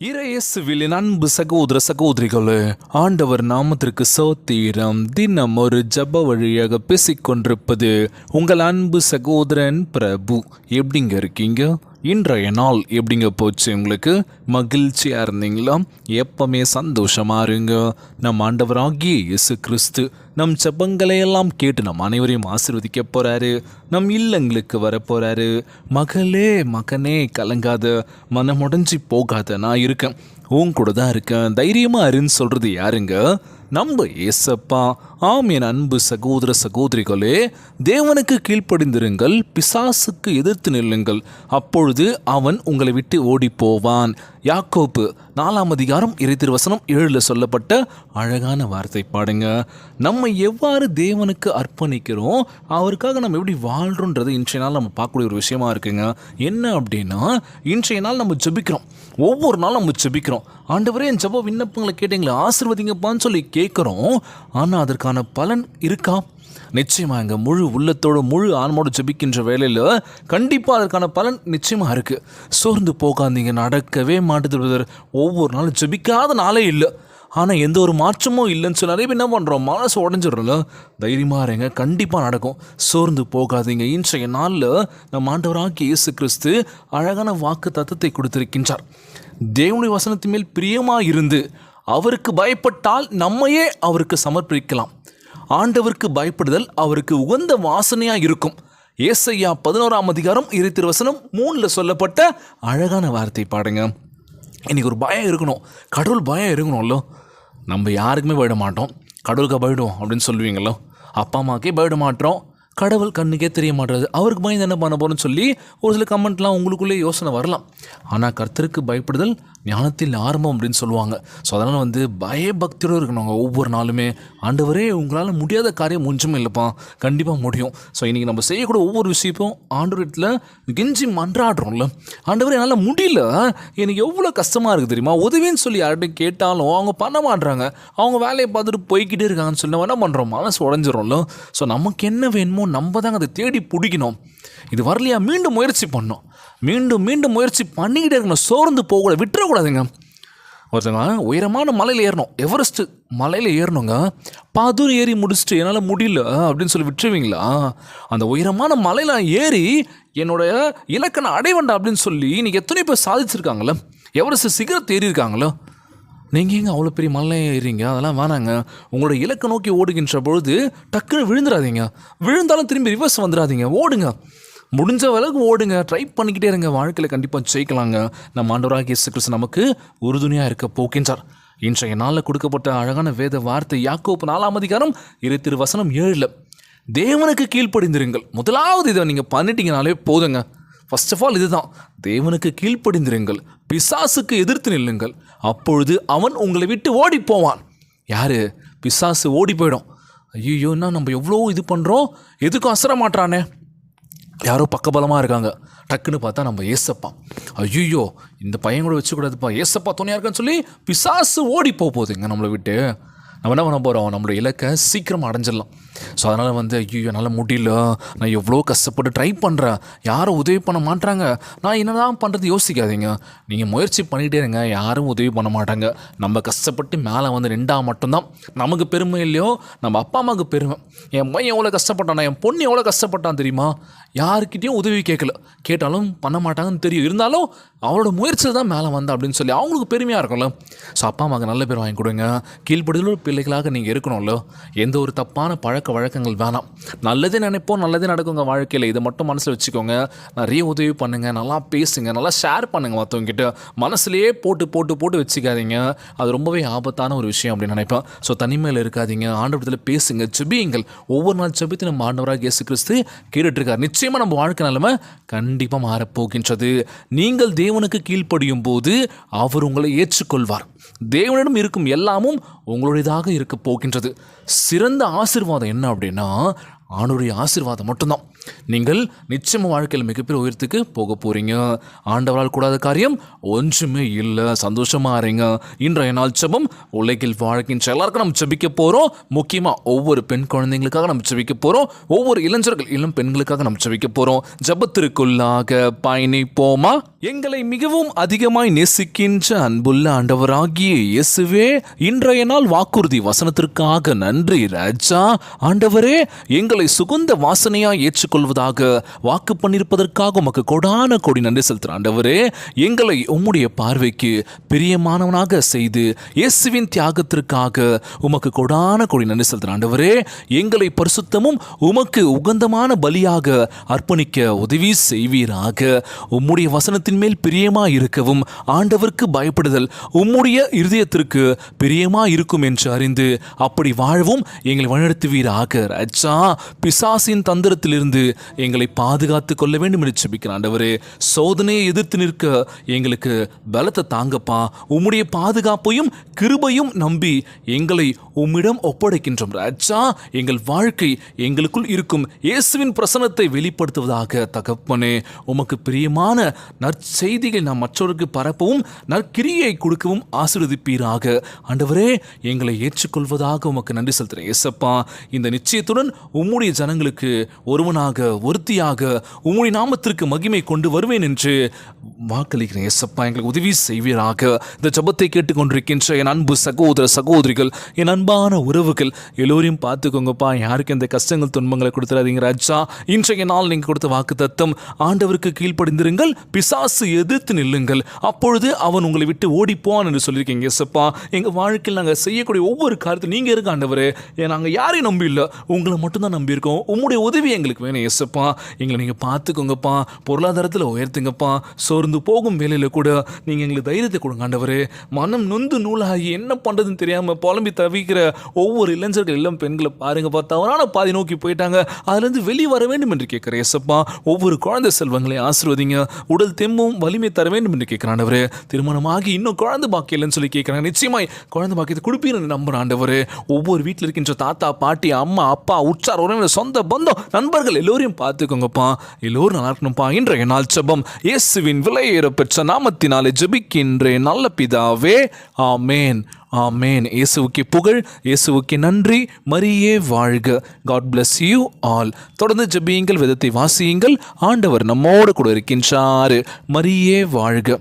இறையேசுவில் அன்பு சகோதர சகோதரிகளே, ஆண்டவர் நாமத்திற்கு சோத்திரம். தினம் ஒரு ஜப வழியாக பேசிக்கொண்டிருப்பது உங்கள் அன்பு சகோதரன் பிரபு. எப்படிங்க இருக்கீங்க? இன்றைய நாள் எப்படிங்க போச்சு? உங்களுக்கு மகிழ்ச்சியாக இருந்தீங்களா? எப்பவுமே சந்தோஷமாக இருங்க. நம் ஆண்டவராகிய இயேசு கிறிஸ்து நம் ஜெபங்களையெல்லாம் கேட்டு நம் அனைவரையும் ஆசீர்வதிக்க போகிறாரு. நம் இல்லங்களுக்கு வரப்போகிறாரு. மகளே மகனே கலங்காத, மனமுடைஞ்சி போகாத, நான் இருக்கேன், உன் கூட தான் இருக்கேன், தைரியமாக இருன்னு சொல்கிறது யாருங்க? நம்ம ஏசப்பா. ஆம் என் அன்பு சகோதர சகோதரிகளே, தேவனுக்கு கீழ்ப்படிந்திருங்கள், பிசாசுக்கு எதிர்த்து நில்லுங்கள், அப்பொழுது அவன் உங்களை விட்டு ஓடி போவான். யாக்கோப்பு 4 அதிகாரம் 7 சொல்லப்பட்ட அழகான வார்த்தை பாடுங்க. நம்ம எவ்வாறு தேவனுக்கு அர்ப்பணிக்கிறோம், அவருக்காக நம்ம எப்படி வாழ்கிறோன்றது இன்றைய நாள் நம்ம பார்க்கக்கூடிய ஒரு விஷயமா இருக்குங்க. என்ன அப்படின்னா, இன்றைய நாள் நம்ம ஜெபிக்கிறோம், ஒவ்வொரு நாளும் நம்ம ஜெபிக்கிறோம். ஆண்டவரே என் ஜெப விண்ணப்பங்களை கேட்டீங்களா, ஆசீர்வதிங்கப்பான்னு சொல்லி கேட்குறோம். ஆனால் அதற்கான பலன் இருக்கா? நிச்சயமாக முழு உள்ளத்தோடு முழு ஆன்மோடு ஜெபிக்கின்ற வேலையில் கண்டிப்பாக அதற்கான பலன் நிச்சயமாக இருக்குது. சோர்ந்து போகாதீங்க, நடக்கவே மாட்டுது. ஒவ்வொரு நாளும் ஜெபிக்காத நாளே இல்லை, ஆனால் எந்த ஒரு மாற்றமும் இல்லைன்னு சொல்லி நிறைய பேர் என்ன பண்ணுறோம், மனசு உடஞ்சிடுறோம்ல. தைரியமாக இருங்க, கண்டிப்பாக நடக்கும். சோர்ந்து போகாதீங்க. இன்றைய நாளில் நம் ஆண்டவராகிய இயேசு கிறிஸ்து அழகான வாக்கு தத்தத்தை கொடுத்திருக்கின்றார். தேவனுடைய வசனத்தின் மேல் பிரியமாக இருந்து அவருக்கு பயப்பட்டால் நம்மையே அவருக்கு சமர்ப்பிக்கலாம். ஆண்டவருக்கு பயப்படுதல் அவருக்கு உகந்த வாசனையாக இருக்கும். ஏசாயா 11 அதிகாரம் 3 சொல்லப்பட்ட அழகான வார்த்தை பாடுங்க. இன்றைக்கி ஒரு பயம் இருக்கணும், கடவுள் பயம் இருக்கணும்ல. நம்ம யாருக்குமே பயப்பட மாட்டோம், கடவுளுக்கு பயப்படுவோம் அப்படின்னு சொல்லுவீங்களோ. அப்பா அம்மாக்கே பயப்பட மாட்டோம், கடவுள் கண்ணுக்கே தெரிய மாட்டுறது, அவருக்கு பயந்து என்ன பண்ண போகிறோன்னு சொல்லி ஒரு சில கமெண்ட்லாம் உங்களுக்குள்ளே யோசனை வரலாம். ஆனால் கர்த்தருக்கு பயப்படுதல் ஞானத்தில் ஆரம்பம் அப்படின்னு சொல்லுவாங்க. ஸோ அதனால் பயபக்தியோடு இருக்கணுங்க. ஒவ்வொரு நாளுமே ஆண்டவரே உங்களால் முடியாத காரியம் ஒன்றுமே இல்லைப்பா, கண்டிப்பாக முடியும். ஸோ இன்றைக்கி நம்ம செய்யக்கூடிய ஒவ்வொரு விஷயமும் ஆண்டவரத்தில் கெஞ்சி மன்றாடுறோம்ல. ஆண்டவரே என்னால் முடியல, எனக்கு எவ்வளோ கஷ்டமாக இருக்குது தெரியுமா, உதவின்னு சொல்லி யார்கிட்ட கேட்டாலும் அவங்க பண்ண மாட்டுறாங்க, அவங்க வேலையை பார்த்துட்டு போய்கிட்டே இருக்காங்கன்னு சொல்லி நம்ம என்ன பண்ணுறோம், மனசு உடஞ்சிரோம்ல. ஸோ நமக்கு என்ன வேணுமோ நம்ம தாங்க அதை தேடி பிடிக்கணும். இது வரலையா, மீண்டும் முயற்சி பண்ணணும், மீண்டும் மீண்டும் முயற்சி பண்ணிக்கிட்டே இருக்கணும். சோர்ந்து போகக்கூடாது, விட்டுறக்கூடாதுங்க. ஒருத்தங்க உயரமான மலையில் ஏறணும், எவரெஸ்ட் மலையில் ஏறணுங்க, பாதூர் ஏறி முடிச்சுட்டு என்னால் முடியல அப்படின்னு சொல்லி விட்டுருவீங்களா? அந்த உயரமான மலையில் ஏறி என்னோடய இலக்கை நான் அடைவேண்டா அப்படின்னு சொல்லி இன்றைக்கி எத்தனை பேர் சாதிச்சிருக்காங்களே, எவரெஸ்ட் சிகரத்தை ஏறியிருக்காங்களோ. நீங்கள் எங்கே அவ்வளோ பெரிய மலை ஏறீங்க, அதெல்லாம் வேணாங்க. உங்களோட இலக்கை நோக்கி ஓடுகின்ற பொழுது டக்குன்னு விழுந்துடாதீங்க, விழுந்தாலும் திரும்பி ரிவர்ஸ் வந்துடாதீங்க, ஓடுங்க, முடிஞ்ச அளவுக்கு ஓடுங்க, ட்ரை பண்ணிக்கிட்டே இருங்க. வாழ்க்கையில் கண்டிப்பாக ஜெயிக்கலாங்க. நம்ம ஆண்டவராகிய இயேசு கிறிஸ்து நமக்கு உறுதுணையாக இருக்க போகின்றார். இன்றைய நாளில் கொடுக்கப்பட்ட அழகான வேத வார்த்தை யாக்கோப்பு 4 அதிகாரம் 7 தேவனுக்கு கீழ்ப்படிந்திருங்கள். முதலாவது இதை நீங்கள் பண்ணிட்டீங்கனாலே போதுங்க. ஃபர்ஸ்ட் ஆஃப் ஆல் இதுதான், தேவனுக்கு கீழ்ப்படிந்திருங்கள், பிசாசுக்கு எதிர்த்து நில்லுங்கள், அப்பொழுது அவன் உங்களை விட்டு ஓடி போவான். யார்? பிசாசு ஓடி போயிடும். ஐயோன்னா நம்ம எவ்வளோ இது பண்ணுறோம், எதுக்கும் அசர மாட்டானே, யாரோ பக்கபலமாக இருக்காங்க, டக்குன்னு பார்த்தா நம்ம ஏசப்பா, ஐயோ இந்த பையன் கூட வச்சுக்கூடாதுப்பா, ஏசப்பா துணையாக இருக்கான்னு சொல்லி பிசாசு ஓடி போகுதுங்க நம்மளை விட்டு. நம்ம என்ன பண்ண போகிறோம், நம்மளோட இலக்கை சீக்கிரம் அடைஞ்சிடலாம். ஸோ அதனால் ஐயோ என்னால் முடியல, நான் எவ்வளோ கஷ்டப்பட்டு ட்ரை பண்ணுறேன், யாரும் உதவி பண்ண மாட்டாங்க, நான் என்ன தான் பண்ணுறது யோசிக்காதீங்க. நீங்கள் முயற்சி பண்ணிகிட்டே இருங்க, யாரும் உதவி பண்ண மாட்டாங்க. நம்ம கஷ்டப்பட்டு மேலே நின்றால் மட்டும்தான் நமக்கு பெருமை இல்லையோ, நம்ம அப்பா அம்மாவுக்கு பெருமை. என் பையன் எவ்வளோ கஷ்டப்பட்டானா, என் பொண்ணு எவ்வளோ கஷ்டப்பட்டான் தெரியுமா, யாருக்கிட்டையும் உதவி கேட்கல, கேட்டாலும் பண்ண மாட்டாங்கன்னு தெரியும், இருந்தாலும் அவளோட முயற்சியில் தான் மேலே வந்தா அப்படின்னு சொல்லி அவங்களுக்கு பெருமையாக இருக்கும்ல. ஸோ அப்பா அம்மாவுக்கு நல்ல பேர் வாங்கி கொடுங்க. கீழ்ப்படுதல் பிள்ளைகளாக நீங்கள் இருக்கணும்ல. எந்த ஒரு தப்பான பழக்க வழக்கங்கள் வேணாம். நல்லதே நினைப்போம், நல்லதே நடக்குங்க வாழ்க்கையில். இதை மட்டும் மனசில் வச்சுக்கோங்க. நிறைய உதவி பண்ணுங்கள், நல்லா பேசுங்க, நல்லா ஷேர் பண்ணுங்கள் மற்றவங்ககிட்ட. மனசுலேயே போட்டு போட்டு போட்டு வச்சுக்காதீங்க, அது ரொம்பவே ஆபத்தான ஒரு விஷயம் அப்படின்னு நினைப்பேன். ஸோ தனிமையில் இருக்காதீங்க, ஆண்டவரத்தில் பேசுங்க, ஜெபியுங்கள். ஒவ்வொரு நாள் ஜெபித்து நம்ம ஆண்டவராக இயேசு கிறிஸ்து கேட்டுட்ருக்கார். நிச்சயமாக நம்ம வாழ்க்கை நிலைமை கண்டிப்பாக மாறப்போகின்றது. நீங்கள் தேவனுக்கு கீழ்ப்படியும் போது அவர் உங்களை ஏற்றுக்கொள்வார். தேவனிடம் இருக்கும் எல்லாமும் உங்களுடையதாக இருக்க போகின்றது. சிறந்த ஆசீர்வாதம் என்ன அப்படின்னா, ஆண்டவருடைய ஆசீர்வாதம் மட்டும்தான். நீங்கள் நிச்சயமாக வாழ்க்கையில் மிகப்பெரிய உயரத்துக்கு போக போகிறீங்க. ஆண்டவரால் கூடாத காரியம் ஒன்றுமே இல்லை. சந்தோஷமாக இருங்க. இன்றைய நாள் ஜெபம் உலகில் வாழ்க்கின்ற எல்லாருக்கும் நம்ம ஜெபிக்க போகிறோம். முக்கியமாக ஒவ்வொரு பெண் குழந்தைங்களுக்காக நம்ம ஜெபிக்க போகிறோம். ஒவ்வொரு இளைஞர்கள் இளம் பெண்களுக்காக நம்ம ஜெபிக்க போகிறோம். ஜெபத்திற்குள்ளாக பயணிப்போமா? எங்களை மிகவும் அதிகமாய் நேசிக்கின்ற அன்புள்ள ஆண்டவராகிய இயேசுவே, இன்றைய நாள் வாக்குறுதி வசனத்திற்காக நன்றி ராஜா. ஆண்டவரே, எங்களை சுகந்த வாசனையாய் ஏற்றுக்கொள்வதாக வாக்கு பண்ணியிருப்பதற்காக உமக்கு கொடான கோடி நன்றி செலுத்துகிறேன். ஆண்டவரே, எங்களை உம்முடைய பார்வைக்கு பிரியமானவனாக செய்து இயேசுவின் தியாகத்திற்காக உமக்கு கொடான கோடி நன்றி செலுத்துகிறேன். ஆண்டவரே, எங்களை பரிசுத்தமும் உமக்கு உகந்தமான பலியாக அர்ப்பணிக்க உதவி செய்வீராக. உம்முடைய வசனத்தின் மேல் பிரியமா இருக்கவும், ஆண்டவருக்கு பயப்படுதல் உம்முடைய இருதயத்திற்கு பிரியமா இருக்கும் என்று அறிந்து அப்படி வாழவும் எங்களை வழிநடத்துவீராக ராஜா. பிசாசின் தந்திரத்திலிருந்து எங்களை பாதுகாத்துக் கொள்ள வேண்டும் என்று ஜெபிக்கிறேன். ஆண்டவரே, சோதனையை எதிர்த்து நிற்க எங்களுக்கு பலத்தை தாங்கப்பா. உம்முடைய பாதுகாப்பையும் கிருபையும் நம்பி எங்களை உம்மிடம் ஒப்படைக்கின்றோம் ராஜா. எங்கள் வாழ்க்கை எங்களுக்குள் இருக்கும் இயேசுவின் பிரசன்னத்தை வெளிப்படுத்துவதாக தகப்பனே. உமக்கு பிரியமான நற்செய்திகளை நாம் மற்றவருக்கு பரப்பவும் நற்கிரியை கொடுக்கவும் ஆசீர்வதிப்பீராக. ஆண்டவரே, எங்களை ஏற்றுக்கொள்வதாக உமக்கு நன்றி செலுத்துகிறேன். ஏசப்பா, இந்த நிச்சயத்துடன் உம்முடைய ஜனங்களுக்கு ஒருவனாக ஒருத்தியாக உம்முடைய நாமத்திற்கு மகிமை கொண்டு வருவேன் என்று வாக்களிக்கிறேன். ஏசப்பா, எங்களுக்கு உதவி செய்வீராக. இந்த ஜெபத்தை கேட்டுக்கொண்டிருக்கின்ற என் அன்பு சகோதர சகோதரிகள், என் அன்பான உறவுகள் எல்லோரையும் பார்த்துக்கோங்கப்பா. யாருக்கு இந்த கஷ்டங்கள் துன்பங்களை கொடுத்துறாதீங்க ராஜா. இன்றைய நாள் நீங்கள் கொடுத்த வாக்கு தத்தம், ஆண்டவருக்கு கீழ்ப்படிந்திருங்கள், பிசாசு எதிர்த்து நில்லுங்கள், அப்பொழுது அவன் உங்களை விட்டு ஓடிப்போவான் என்று சொல்லியிருக்கீங்க. ஏசப்பா, எங்கள் வாழ்க்கையில் நாங்கள் செய்யக்கூடிய ஒவ்வொரு காரியத்தையும் நீங்கள் இருக்க ஆண்டவரே. நாங்கள் யாரையும் நம்பி இல்லை, உங்களை மட்டும்தான் நம்பியிருக்கோம். உங்களுடைய உதவி எங்களுக்கு வேணும். ஏசப்பா, எங்களை நீங்கள் பார்த்துக்கோங்கப்பா. பொருளாதாரத்தில் உயர்த்துங்கப்பா. சோர்ந்து போகும் வேலையில் கூட நீங்கள் எங்களுக்கு தைரியத்தை கொடுங்க ஆண்டவரே. மனம் நொந்து நூலாகி என்ன பண்ணுறதுன்னு தெரியாமல் புலம்பி தவிக்கிற ஒவ்வொரு இளைஞர்கள் எல்லாம் பெண்களை பாருங்கப்பா, தவறான பாதி நோக்கி போயிட்டாங்க. அதுலேருந்து வெளியே வர வேண்டும் என்று கேட்குறேன். ஏசப்பா, ஒவ்வொரு குழந்தை செல்வங்களை ஆசீர்வதிங்க. உடல் தெம்பும் வலிமை தர வேண்டும் என்று கேட்குறான் ஆண்டவரே. திருமணமாகி இன்னும் குழந்தை பாக்கியம் இல்லைன்னு சொல்லி கேட்குறாங்க. நிச்சயமாய் குழந்தை பாக்கியத்தை கொடுப்பீன்னு நம்புகிறேன் ஆண்டவரே. ஒவ்வொரு வீட்டில் இருக்கின்ற தாத்தா பாட்டி அம்மா அப்பா உற்றார் உறவினர் சொந்த பந்தம் நண்பர்கள் எல்லோரையும் பார்த்துக்கோங்கப்பா. எல்லோரும் நல்லா இருக்கணும்ப்பா. இன்றைய நாள் ஜெபம் இயேசுவின் விலையேற பெற்ற நாமத்தினாலே ஜெபிக்கின்றேன் நல்ல பிதாவே, ஆமேன் ஆமேன். இயேசுவுக்கு புகழ், இயேசுவுக்கு நன்றி. மரியே வாழ்க. God bless you all. தொடர்ந்து ஜெபியுங்கள், வேதத்தை வாசியுங்கள். ஆண்டவர் நம்மோடு கூட இருக்கின்றார். மரியே வாழ்க.